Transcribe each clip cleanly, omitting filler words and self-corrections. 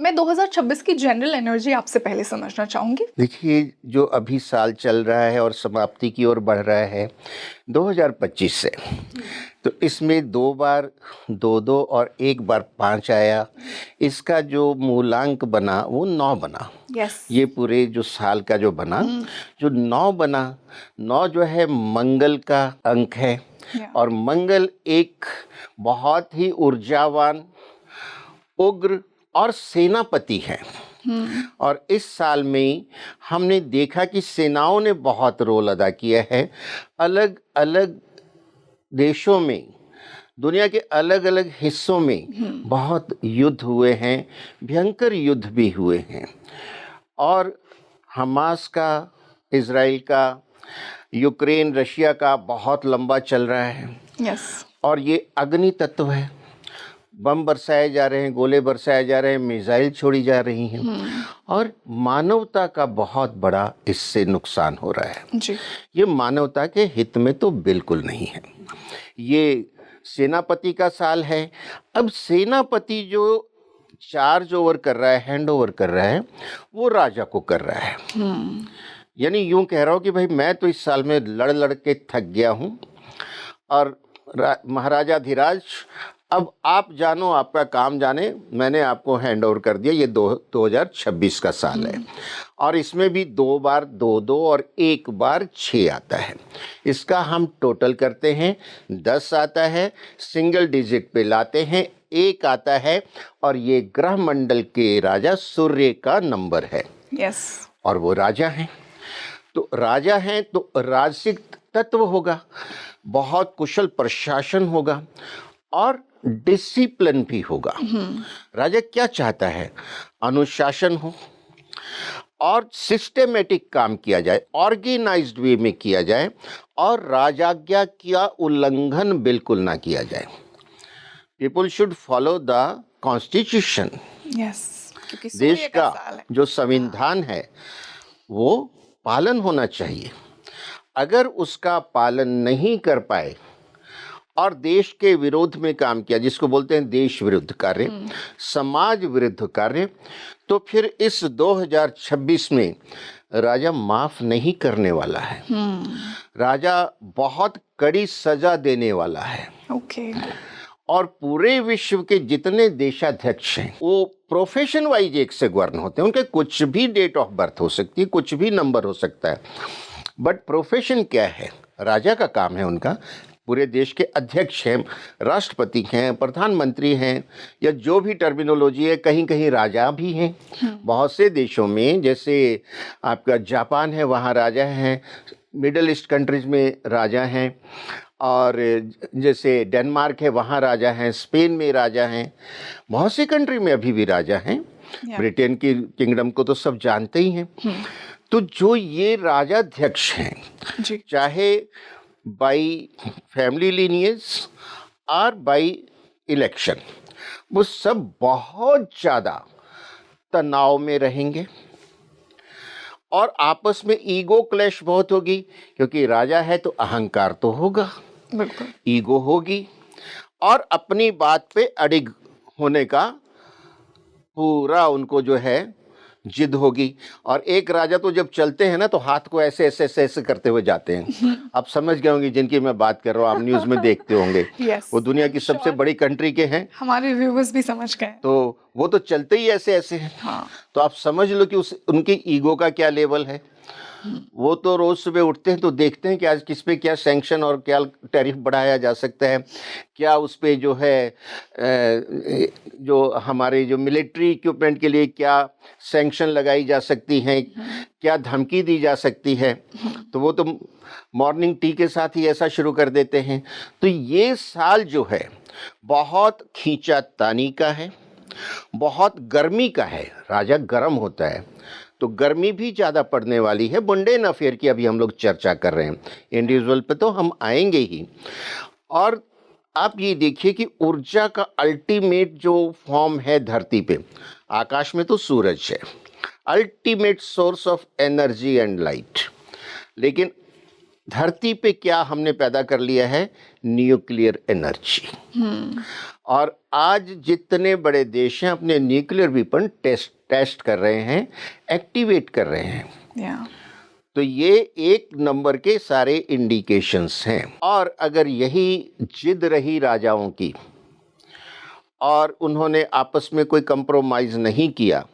मैं 2026 की general energy आपसे पहले समझना चाहूंगी। देखिए, जो अभी साल चल रहा है और समाप्ति की ओर बढ़ रहा है 2025 से, तो इसमें 2 बार 2-2 और 1 बार 5 आया। इसका जो मूलांक बना वो 9 बना। यस। ये पूरे जो साल का जो बना, जो 9 बना, 9 जो है मंगल का अंक है। और मंगल एक बहुत ही ऊर्जावान, उग्र और सेनापति है। और इस साल में हमने देखा कि सेनाओं ने बहुत रोल अदा किया है। अलग अलग देशों में, दुनिया के अलग अलग हिस्सों में बहुत युद्ध हुए हैं, भयंकर युद्ध भी हुए हैं। और हमास का, इजराइल का, यूक्रेन रशिया का बहुत लंबा चल रहा है। यस। और ये अग्नि तत्व है। बम बरसाए जा रहे हैं, गोले बरसाए जा रहे हैं, मिसाइल छोड़ी जा रही हैं। और मानवता का बहुत बड़ा इससे नुकसान हो रहा है जी। ये मानवता के हित में तो बिल्कुल नहीं है। ये सेनापति का साल है। अब सेनापति जो चार्ज ओवर कर रहा है, हैंड ओवर कर रहा है, वो राजा को कर रहा है। यानी यूं कह रहा हूं कि भाई मैं तो इस साल में लड़ लड़ के थक गया हूं, और महाराजा धीराज, अब आप जानो, आपका काम जाने, मैंने आपको हैंड ओवर कर दिया। ये 2026 का साल है। और इसमें भी 2 बार 2-2 और 1 बार 6 आता है। इसका हम टोटल करते हैं, 10 आता है, सिंगल डिजिट पे लाते हैं, 1 आता है। और ये ग्रह मंडल के राजा सूर्य का नंबर है। यस। और वो राजा हैं। तो राजा हैं तो राजसिक तत्व होगा, बहुत कुशल प्रशासन होगा और डिसिप्लिन भी होगा। राजा क्या चाहता है? अनुशासन हो और सिस्टेमेटिक काम किया जाए, ऑर्गेनाइज्ड वे में किया जाए, और राजाज्ञा का उल्लंघन बिल्कुल ना किया जाए। People should follow the constitution. Yes. देश का जो संविधान है वो पालन होना चाहिए। अगर उसका पालन नहीं कर पाए और देश के विरोध में काम किया, जिसको बोलते हैं देश विरुद्ध कार्य, समाज विरुद्ध कार्य, तो फिर इस 2026 में राजा माफ नहीं करने वाला है। राजा बहुत कड़ी सजा देने वाला है। ओके। और पूरे विश्व के जितने देशाध्यक्ष हैं वो प्रोफेशन वाइज एक से गवर्न होते हैं। उनके कुछ भी डेट ऑफ बर्थ हो सकती है, कुछ भी नंबर हो सकता है, बट प्रोफेशन क्या है? राजा का काम है उनका। पूरे देश के अध्यक्ष हैं, राष्ट्रपति हैं, प्रधानमंत्री हैं, या जो भी टर्मिनोलॉजी है, कहीं कहीं राजा भी हैं। बहुत से देशों में, जैसे आपका जापान है, वहाँ राजा हैं। मिडल ईस्ट कंट्रीज में राजा हैं। और जैसे डेनमार्क है, वहाँ राजा हैं। स्पेन में राजा हैं। बहुत सी कंट्री में अभी भी राजा हैं। ब्रिटेन की किंगडम को तो सब जानते ही हैं। तो जो ये राजाध्यक्ष हैं, चाहे बाई फैमिली लीनियज और बाई इलेक्शन, वो सब बहुत ज़्यादा तनाव में रहेंगे और आपस में ईगो क्लैश बहुत होगी। क्योंकि राजा है तो अहंकार तो होगा, बिल्कुल, ईगो होगी, और अपनी बात पे अडिग होने का पूरा उनको जो है जिद होगी। और एक राजा तो जब चलते हैं ना, तो हाथ को ऐसे ऐसे ऐसे ऐसे करते हुए जाते हैं। आप समझ गए होंगे जिनकी मैं बात कर रहा हूँ, आप न्यूज़ में देखते होंगे। वो दुनिया की सबसे बड़ी कंट्री के हैं, हमारे व्यूअर्स भी समझ गए। तो वो तो चलते ही ऐसे ऐसे हैं। हाँ। तो आप समझ लो कि उनकी ईगो का क्या लेवल है। वो तो रोज सुबह उठते हैं तो देखते हैं कि आज किस पे क्या सैंक्शन और क्या टैरिफ बढ़ाया जा सकता है, क्या उस पे जो है जो हमारे जो मिलिट्री इक्विपमेंट के लिए क्या सैंक्शन लगाई जा सकती हैं, क्या धमकी दी जा सकती है। तो वो तो मॉर्निंग टी के साथ ही ऐसा शुरू कर देते हैं। तो ये साल जो है बहुत खींचातानी का है, बहुत गर्मी का है। राजा गर्म होता है तो गर्मी भी ज़्यादा पड़ने वाली है। मुंडेन अफेयर की अभी हम लोग चर्चा कर रहे हैं, इंडिविजुअल पे तो हम आएंगे ही। और आप ये देखिए कि ऊर्जा का अल्टीमेट जो फॉर्म है धरती पे, आकाश में तो सूरज है, ultimate source of energy and light. लेकिन धरती पे क्या हमने पैदा कर लिया है, न्यूक्लियर एनर्जी। और आज जितने बड़े देश हैं अपने न्यूक्लियर वेपन टेस्ट कर रहे हैं, एक्टिवेट कर रहे हैं। या तो ये एक नंबर के सारे इंडिकेशंस हैं। और अगर यही जिद रही राजाओं की और उन्होंने आपस में कोई कंप्रोमाइज़ नहीं किया,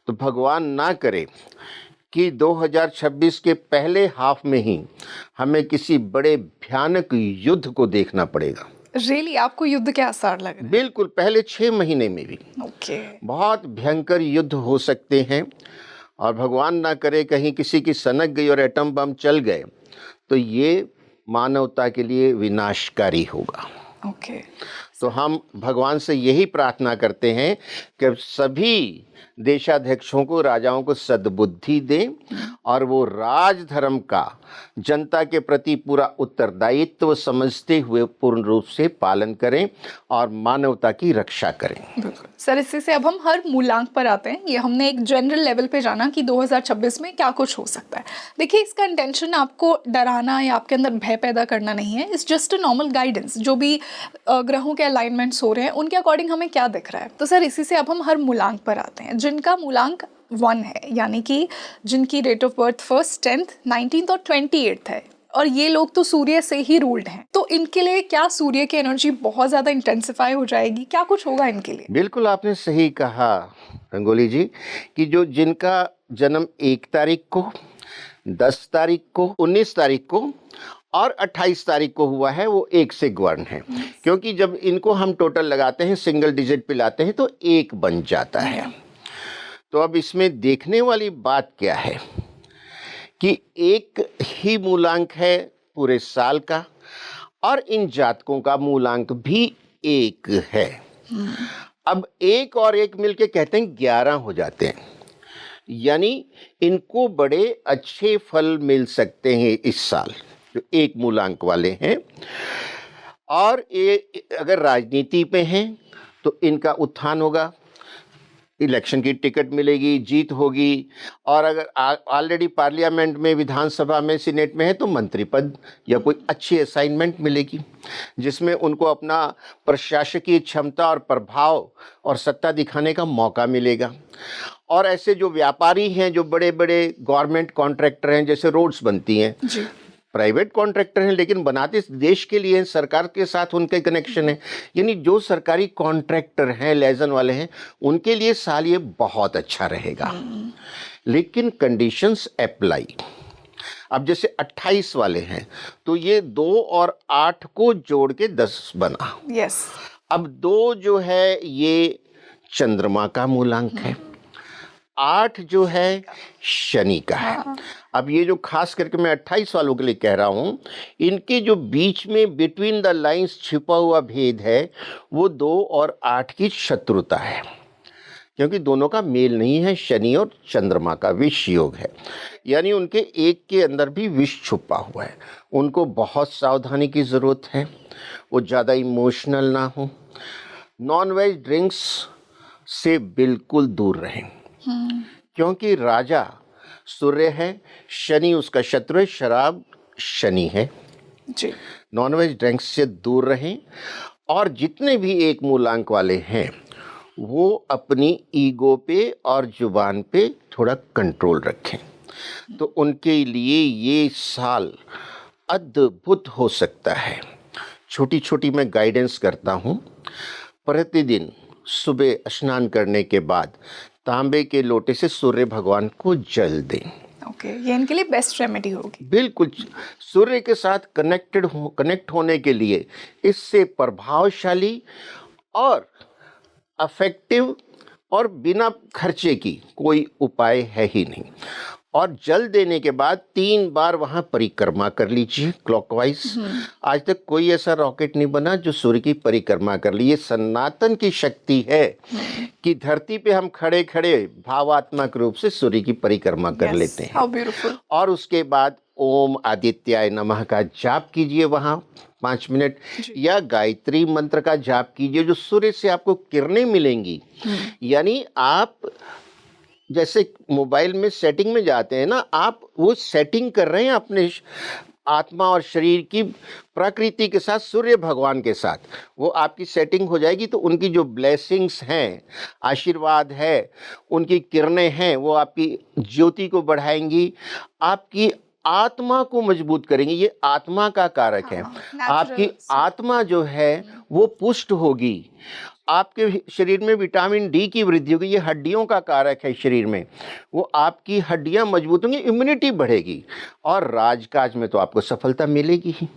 तो भगवान ना करे कि 2026 के पहले हाफ में ही हमें किसी बड़े भयानक युद्ध को देखना पड़ेगा। रियली आपको युद्ध के आसार लग रहे बिल्कुल, पहले 6 महीने में भी हैं? ओके बहुत भयंकर युद्ध हो सकते हैं। और भगवान ना करे कहीं किसी की सनक गई और एटम बम चल गए, तो ये मानवता के लिए विनाशकारी होगा। ओके तो हम भगवान से यही प्रार्थना करते हैं कि सभी देशाध्यक्षों को, राजाओं को सद्बुद्धि दें और वो राजधर्म का जनता के प्रति पूरा उत्तरदायित्व समझते हुए पूर्ण रूप से पालन करें और मानवता की रक्षा करें। बिल्कुल सर, इसी से अब हम हर मूलांक पर आते हैं। ये हमने एक जनरल लेवल पे जाना कि 2026 में क्या कुछ हो सकता है। देखिए, इसका इंटेंशन आपको डराना या आपके अंदर भय पैदा करना नहीं है। It's just a normal guidance. जो भी ग्रहों के अलाइनमेंट्स हो रहे हैं उनके अकॉर्डिंग हमें क्या दिख रहा है। तो सर, इसी से अब हम हर मूलांक पर आते हैं। जिनका मूलांक 1 है, यानी कि जिनकी date of birth 1st, 10th, 19th और 28th है, और ये लोग तो सूर्य से ही रूल्ड हैं, तो इनके लिए क्या सूर्य की एनर्जी बहुत ज़्यादा इंटेंसिफाई हो जाएगी? क्या कुछ होगा इनके लिए? बिल्कुल आपने सही कहा रंगोली जी कि जो जिनका जन्म 1 तारीख को, 10 तारीख को, 19 तारीख को और 28 तारीख को हुआ है, वो 1 से गवर्न है। क्योंकि जब इनको हम टोटल लगाते हैं, सिंगल डिजिट पे लाते हैं, तो 1 बन जाता है। तो अब इसमें देखने वाली बात क्या है कि एक ही मूलांक है पूरे साल का, और इन जातकों का मूलांक भी 1 है। अब 1 और 1 मिलके कहते हैं 11 हो जाते हैं, यानी इनको बड़े अच्छे फल मिल सकते हैं इस साल, जो 1 मूलांक वाले हैं। और ये अगर राजनीति पे हैं तो इनका उत्थान होगा, इलेक्शन की टिकट मिलेगी, जीत होगी। और अगर ऑलरेडी पार्लियामेंट में, विधानसभा में, सीनेट में है तो मंत्री पद या कोई अच्छी असाइनमेंट मिलेगी, जिसमें उनको अपना प्रशासकीय क्षमता और प्रभाव और सत्ता दिखाने का मौका मिलेगा। और ऐसे जो व्यापारी हैं, जो बड़े बड़े गवर्नमेंट कॉन्ट्रैक्टर हैं, जैसे रोड्स बनती हैं, प्राइवेट कॉन्ट्रैक्टर हैं लेकिन बनाते देश के लिए हैं, सरकार के साथ उनके कनेक्शन है, यानी जो सरकारी कॉन्ट्रैक्टर हैं, लेजन वाले हैं, उनके लिए साल ये बहुत अच्छा रहेगा। लेकिन कंडीशंस अप्लाई। अब जैसे 28 वाले हैं तो ये 2 और 8 को जोड़ के 10 बना। यस। अब 2 जो है ये चंद्रमा का मूलांक है, 8 जो है शनि का है। अब ये जो खास करके मैं 28 वालों के लिए कह रहा हूँ, इनके जो बीच में बिटवीन द लाइंस छिपा हुआ भेद है, वो 2 और 8 की शत्रुता है, क्योंकि दोनों का मेल नहीं है। शनि और चंद्रमा का विष योग है, यानी उनके एक के अंदर भी विष छुपा हुआ है। उनको बहुत सावधानी की ज़रूरत है, वो ज़्यादा इमोशनल ना हो। नॉन वेज ड्रिंक्स से बिल्कुल दूर रहें, क्योंकि राजा सूर्य है, शनि उसका शत्रु है, शराब शनि है जी। नॉनवेज ड्रिंक्स से दूर रहें। और जितने भी 1 मूलांक वाले हैं वो अपनी ईगो पे और जुबान पे थोड़ा कंट्रोल रखें, तो उनके लिए ये साल अद्भुत हो सकता है। छोटी छोटी मैं गाइडेंस करता हूँ। प्रतिदिन सुबह स्नान करने के बाद तांबे के लोटे से सूर्य भगवान को जल दें। ओके, ये इनके लिए बेस्ट रेमेडी होगी। बिल्कुल, सूर्य के साथ कनेक्ट होने के लिए इससे प्रभावशाली और अफेक्टिव और बिना खर्चे की कोई उपाय है ही नहीं। और जल देने के बाद 3 बार वहाँ परिक्रमा कर लीजिए क्लॉकवाइज। आज तक कोई ऐसा रॉकेट नहीं बना जो सूर्य की परिक्रमा कर ली। ये सनातन की शक्ति है कि धरती पे हम खड़े खड़े भावात्मक रूप से सूर्य की परिक्रमा कर लेते हैं। How beautiful. और उसके बाद ओम आदित्याय नमः का जाप कीजिए वहाँ 5 मिनट, या गायत्री मंत्र का जाप कीजिए, जो सूर्य से आपको किरणें मिलेंगी। यानी आप जैसे मोबाइल में सेटिंग में जाते हैं ना, आप वो सेटिंग कर रहे हैं आत्मा और शरीर की प्रकृति के साथ, सूर्य भगवान के साथ वो आपकी सेटिंग हो जाएगी, तो उनकी जो ब्लेसिंग्स हैं, आशीर्वाद है, उनकी किरणें हैं, वो आपकी ज्योति को बढ़ाएंगी, आपकी आत्मा को मजबूत करेंगी। ये आत्मा का कारक है। आपकी आत्मा जो है वो पुष्ट होगी, आपके शरीर में विटामिन डी की वृद्धि होगी, ये हड्डियों का कारक है शरीर में, वो आपकी हड्डियां मजबूत होंगी, इम्यूनिटी बढ़ेगी, और राजकाज में तो आपको सफलता मिलेगी ही।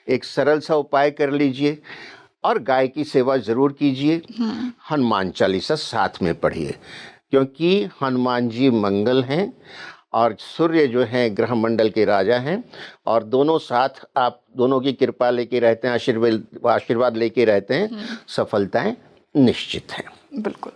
एक सरल सा उपाय कर लीजिए, और गाय की सेवा जरूर कीजिए, हनुमान चालीसा साथ में पढ़िए, क्योंकि हनुमान जी मंगल हैं और सूर्य जो हैं ग्रह मंडल के राजा हैं, और दोनों साथ आप दोनों की कृपा लेके रहते हैं, आशीर्वाद लेके रहते हैं, सफलताएं निश्चित हैं। बिल्कुल।